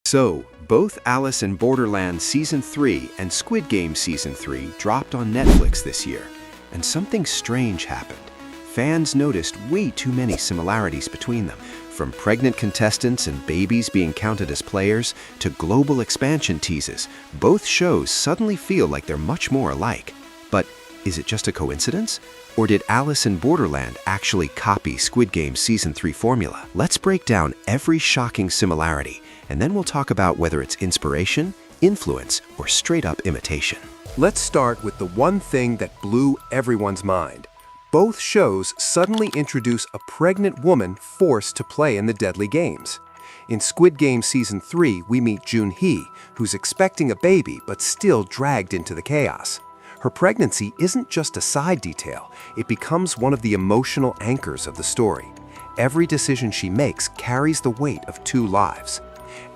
So, both Alice in Borderland Season 3 and Squid Game Season 3 dropped on Netflix this year, and something strange happened. Fans noticed way too many similarities between them, from pregnant contestants and babies being counted as players to global expansion teases. Both shows suddenly feel like they're much more alike. But is it just a coincidence? Or did Alice in Borderland actually copy Squid Game's Season 3 formula? Let's break down every shocking similarity, and then we'll talk about whether it's inspiration, influence, or straight-up imitation. Let's start with the one thing that blew everyone's mind. Both shows suddenly introduce a pregnant woman forced to play in the deadly games. In Squid Game Season 3, we meet Joon-hee, who's expecting a baby but still dragged into the chaos. Her pregnancy isn't just a side detail, it becomes one of the emotional anchors of the story. Every decision she makes carries the weight of two lives.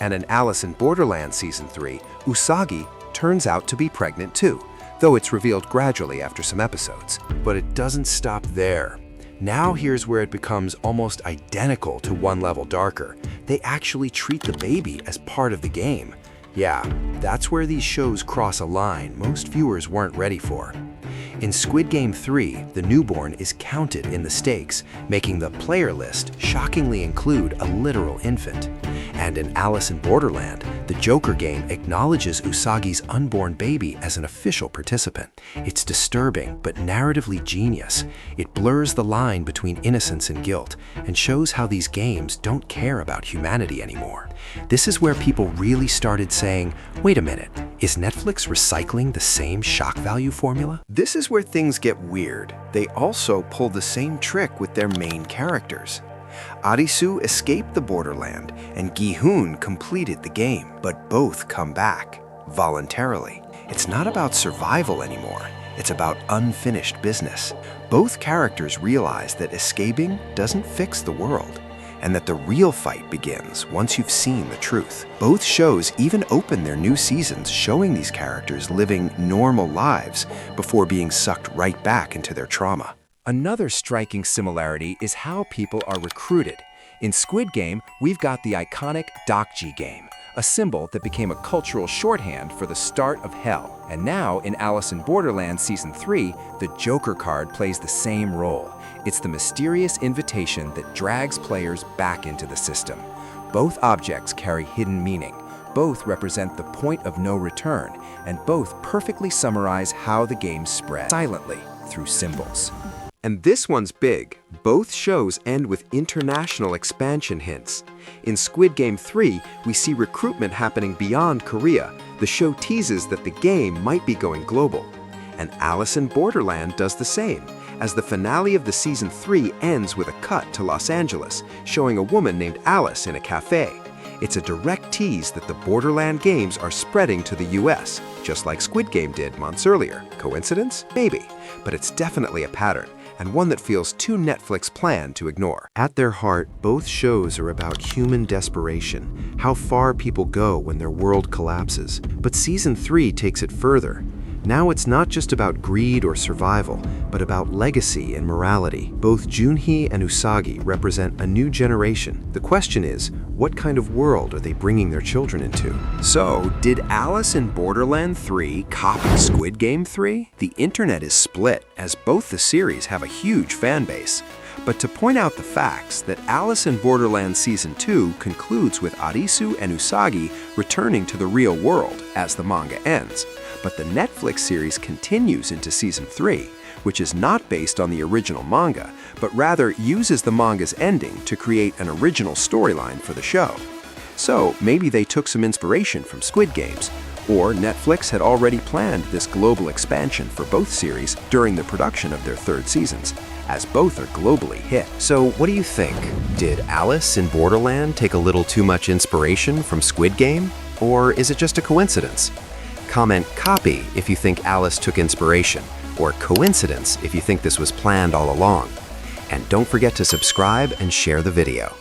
And in Alice in Borderland Season 3, Usagi turns out to be pregnant too, though it's revealed gradually after some episodes. But it doesn't stop there. Now here's where it becomes almost identical to one level darker. They actually treat the baby as part of the game. Yeah, that's where these shows cross a line most viewers weren't ready for. In Squid Game 3, the newborn is counted in the stakes, making the player list shockingly include a literal infant. And in Alice in Borderland, the Joker game acknowledges Usagi's unborn baby as an official participant. It's disturbing, but narratively genius. It blurs the line between innocence and guilt, and shows how these games don't care about humanity anymore. This is where people really started saying, wait a minute, is Netflix recycling the same shock value formula? This is where things get weird. They also pull the same trick with their main characters. Arisu escaped the Borderland, and Gi-hoon completed the game, but both come back, voluntarily. It's not about survival anymore, it's about unfinished business. Both characters realize that escaping doesn't fix the world, and that the real fight begins once you've seen the truth. Both shows even open their new seasons showing these characters living normal lives before being sucked right back into their trauma. Another striking similarity is how people are recruited. In Squid Game, we've got the iconic Dokji game, a symbol that became a cultural shorthand for the start of hell. And now, in Alice in Borderland Season 3, the Joker card plays the same role. It's the mysterious invitation that drags players back into the system. Both objects carry hidden meaning. Both represent the point of no return, and both perfectly summarize how the game spread silently through symbols. And this one's big. Both shows end with international expansion hints. In Squid Game 3, we see recruitment happening beyond Korea. The show teases that the game might be going global. And Alice in Borderland does the same, as the finale of the Season 3 ends with a cut to Los Angeles, showing a woman named Alice in a cafe. It's a direct tease that the Borderland games are spreading to the US, just like Squid Game did months earlier. Coincidence? Maybe. But it's definitely a pattern, and one that feels too Netflix planned to ignore. At their heart, both shows are about human desperation, how far people go when their world collapses. But Season 3 takes it further. Now it's not just about greed or survival, but about legacy and morality. Both Joon-hee and Usagi represent a new generation. The question is, what kind of world are they bringing their children into? So, did Alice in Borderland 3 copy Squid Game 3? The internet is split, as both the series have a huge fan base. But to point out the facts that Alice in Borderland Season 2 concludes with Arisu and Usagi returning to the real world as the manga ends. But the Netflix series continues into Season 3, which is not based on the original manga, but rather uses the manga's ending to create an original storyline for the show. So maybe they took some inspiration from Squid Games, or Netflix had already planned this global expansion for both series during the production of their third seasons, as both are globally hit. So what do you think? Did Alice in Borderland take a little too much inspiration from Squid Game? Or is it just a coincidence? Comment copy if you think Alice took inspiration, or coincidence if you think this was planned all along. And don't forget to subscribe and share the video.